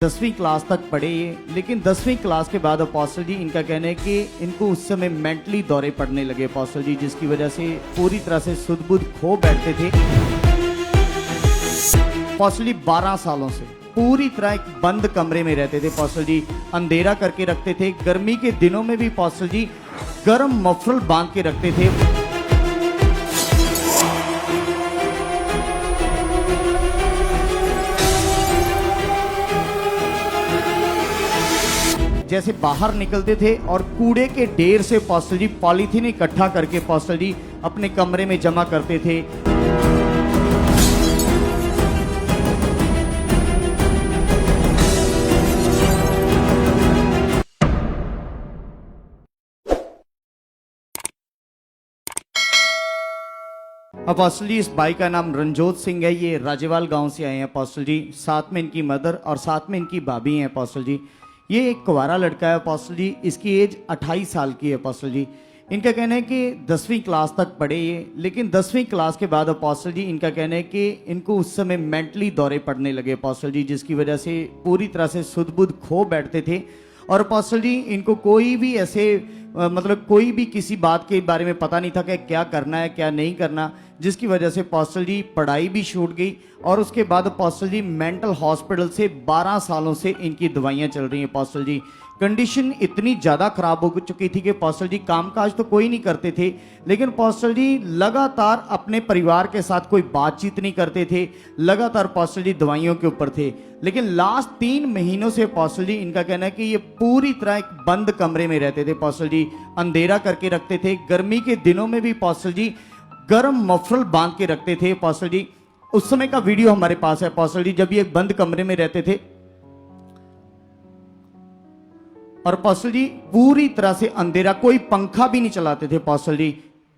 10वीं क्लास तक पढ़े ये, लेकिन 10वीं क्लास के बाद अपोस्टल जी इनका कहना है कि इनको उस समय मेंटली दौरे पड़ने लगे अपोस्टल जी, जिसकी वजह से पूरी तरह से सुध बुध खो बैठते थे। अपोस्टल जी 12 सालों से पूरी तरह एक बंद कमरे में रहते थे अपोस्टल जी, अंधेरा करके रखते थे। गर्मी के दिनों में भी अपोस्टल जी गर्म मफरल बांध के रखते थे। जैसे बाहर निकलते थे और कूड़े के ढेर से अपोस्टल जी पॉलीथीन इकट्ठा करके अपोस्टल जी अपने कमरे में जमा करते थे। अपोस्टल जी इस भाई का नाम रंजोत सिंह है, ये राजेवाल गांव से आए हैं अपोस्टल जी, साथ में इनकी मदर और साथ में इनकी भाभी हैं अपोस्टल जी। ये एक कुंवारा लड़का है अपोस्टल जी, इसकी एज 28 साल की है अपोस्टल जी। इनका कहना है कि 10वीं क्लास तक पढ़े ये, लेकिन 10वीं क्लास के बाद अपोस्टल जी इनका कहना है कि इनको उस समय मेंटली दौरे पड़ने लगे अपोस्टल जी, जिसकी वजह से पूरी तरह से सुध बुध खो बैठते थे। और अपोस्टल जी इनको कोई भी ऐसे मतलब कोई भी किसी बात के बारे में पता नहीं था कि क्या करना है क्या नहीं करना, जिसकी वजह से अपोस्टल जी पढ़ाई भी छूट गई। और उसके बाद अपोस्टल जी मेंटल हॉस्पिटल से 12 सालों से इनकी दवाइयां चल रही हैं अपोस्टल जी। कंडीशन इतनी ज़्यादा खराब हो चुकी थी कि अपोस्टल जी कामकाज तो कोई नहीं करते थे, लेकिन अपोस्टल जी लगातार अपने परिवार के साथ कोई बातचीत नहीं करते थे, लगातार अपोस्टल जी दवाइयों के ऊपर थे। लेकिन लास्ट 3 महीनों से अपोस्टल जी इनका कहना है कि ये पूरी तरह एक बंद कमरे में रहते थे अपोस्टल जी, अंधेरा करके रखते थे। गर्मी के दिनों में भी अपोस्टल जी गर्म मफरल बांध के रखते थे अपोस्टल जी। उस समय का वीडियो हमारे पास है अपोस्टल जी, जब ये बंद कमरे में रहते थे और अपोस्टल जी पूरी तरह से अंधेरा, कोई पंखा भी नहीं चलाते थे अपोस्टल जी।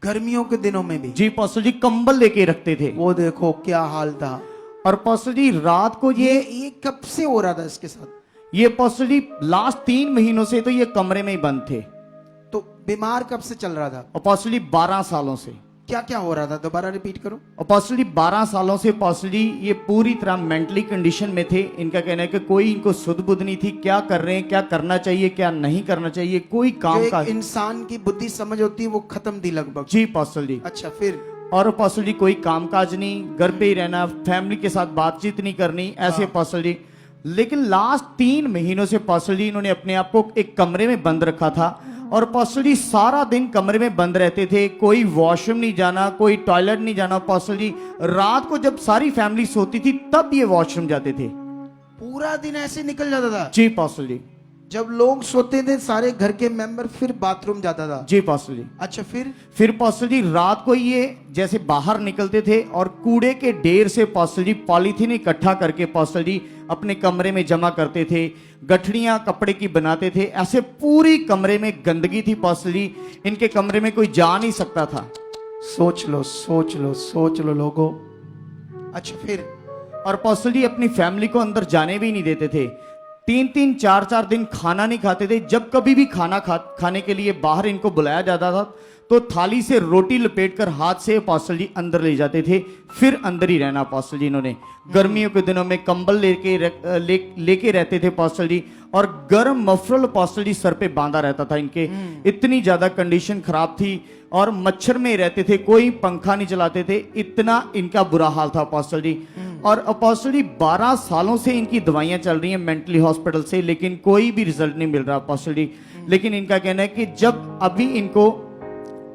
गर्मियों के दिनों में भी जी अपोस्टल जी कंबल लेके रखते थे। वो देखो क्या हाल था। और अपोस्टल जी रात को ये कब से हो रहा था इसके साथ? ये अपोस्टल जी लास्ट 3 महीनों से तो ये कमरे में ही बंद थे। तो बीमार कब से चल रहा था? अपोस्टल जी 12 सालों से। क्या क्या हो रहा था, दोबारा रिपीट करो। अपोस्टल जी 12 सालों से अपोस्टल जी ये पूरी तरह मेंटली कंडीशन में थे। इनका कहना है कि कोई इनको सुध बुध नहीं थी, क्या कर रहे हैं, क्या करना चाहिए, क्या नहीं करना चाहिए, कोई काम का इंसान की बुद्धि समझ होती है वो खत्म थी लगभग। जी अपोस्टल जी। अच्छा फिर? और अपोस्टल जी कोई कामकाज नहीं, घर पे ही रहना, फैमिली के साथ बातचीत नहीं करनी, ऐसे अपोस्टल जी। लेकिन लास्ट 3 महीनों से अपोस्टल जी इन्होंने अपने आप को एक कमरे में बंद रखा था और अपोस्टल जी सारा दिन कमरे में बंद रहते थे, कोई वॉशरूम नहीं जाना, कोई टॉयलेट नहीं जाना अपोस्टल जी। रात को जब सारी फैमिली सोती थी तब ये वॉशरूम जाते थे। पूरा दिन ऐसे निकल जाता था? जी अपोस्टल जी। जब लोग सोते थे सारे घर के मेंबर फिर बाथरूम जाता था? जी अपोस्टल जी। अच्छा फिर अपोस्टल जी रात को ये जैसे बाहर निकलते थे और कूड़े के ढेर से अपोस्टल जी पॉलीथीन इकट्ठा करके अपोस्टल जी अपने कमरे में जमा करते थे, गठड़ियां कपड़े की बनाते थे। ऐसे पूरी कमरे में गंदगी थी अपोस्टल जी, इनके कमरे में कोई जा नहीं सकता था। सोच लो सोच लो सोच लो लोगों। अच्छा फिर? और अपोस्टल जी अपनी फैमिली को अंदर जाने भी नहीं देते थे। 3-3 4-4 दिन खाना नहीं खाते थे। जब कभी भी खाने के लिए बाहर इनको बुलाया जाता था तो थाली से रोटी लपेटकर हाथ से अपोस्टल जी अंदर ले जाते थे, फिर अंदर ही रहना अपोस्टल जी। इन्होंने गर्मियों के दिनों में कंबल लेके रहते थे अपोस्टल जी, और गर्म मफरल अपोस्टल जी सर पे बांधा रहता था इनके। इतनी ज्यादा कंडीशन खराब थी और मच्छर में रहते थे, कोई पंखा नहीं चलाते थे, इतना इनका बुरा हाल था अपोस्टल जी। और अपोस्टल जी 12 सालों से इनकी दवाइयां चल रही हैं मेंटली हॉस्पिटल से, लेकिन कोई भी रिजल्ट नहीं मिल रहा अपोस्टल जी। लेकिन इनका कहना है कि जब अभी इनको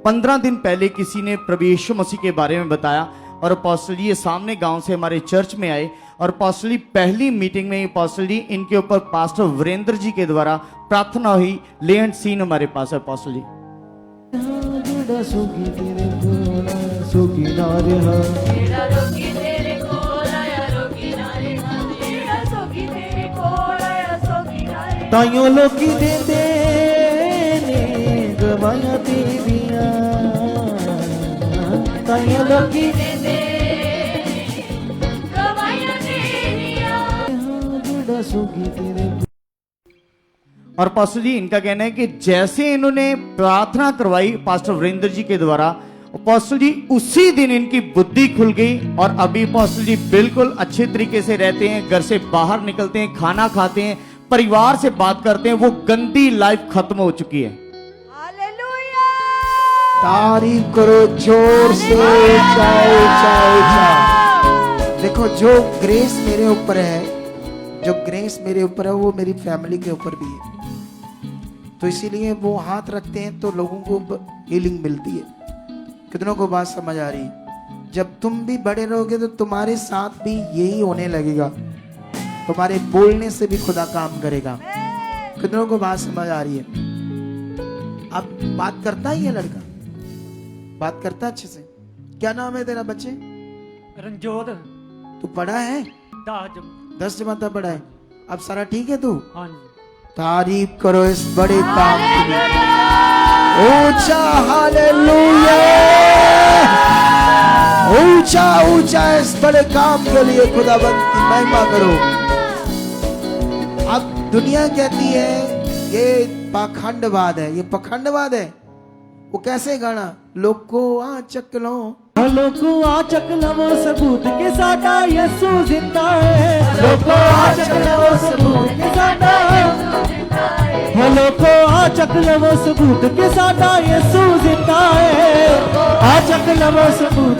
15 दिन पहले किसी ने प्रभु यीशु मसीह के बारे में बताया और अपोस्टल जी ये सामने गांव से हमारे चर्च में आए और अपोस्टल जी पहली मीटिंग में अपोस्टल जी इनके ऊपर पास्टर वीरेंद्र जी के द्वारा प्रार्थना हुई। ले एंड सीन हमारे पास है अपोस्टल जी। ताइयों लोकी देते ने गवाया देवियां, ताइयों लोकी देते गवाया देवियां, जुड़ा सुगी तेरे। और पास्टर जी इनका कहना है कि जैसे इन्होंने प्रार्थना करवाई पास्टर वीरेंद्र जी के द्वारा अपोस्टल जी उसी दिन इनकी बुद्धि खुल गई और अभी अपोस्टल जी बिल्कुल अच्छे तरीके से रहते हैं, घर से बाहर निकलते हैं, खाना खाते हैं, परिवार से बात करते हैं। वो गंदी लाइफ खत्म हो चुकी है। हालेलुया। तारीफ करो जोर से, ऊंचा ऊंचा ऊंचा। देखो जो ग्रेस मेरे ऊपर है, जो ग्रेस मेरे ऊपर है वो मेरी फैमिली के ऊपर भी है। तो इसीलिए वो हाथ रखते हैं तो लोगों को हीलिंग मिलती है। कितनों को बात समझ आ रही है? जब तुम भी बड़े रहोगे तो तुम्हारे साथ भी यही होने लगेगा। तुम्हारे बोलने से भी खुदा काम करेगा। कितनों को बात समझ आ रही है? अब बात करता ही है लड़का, बात करता अच्छे से। क्या नाम है तेरा बच्चे? रंजोत तू पढ़ा है? 10 जमाता पढ़ा है। अब सारा ठीक है तू? हाँ जी। तारीफ करो इस बड़े काम के लिए। ऊंचा हालेलुया, ऊंचा ऊंचा इस बड़े काम के लिए खुदाबंद की महिमा करो। अब दुनिया कहती है ये पाखंडवाद है, ये पखंडवाद है। वो कैसे गाना? लोग को आ चक लो, लोको आ चक लवो सबूत के साडा यीशु जिंदा है। लोको आ चक लवो सबूत के साडा, लोको आ चक लवो सबूत के साडा यीशु जिंदा है। आ चक लवो सबूत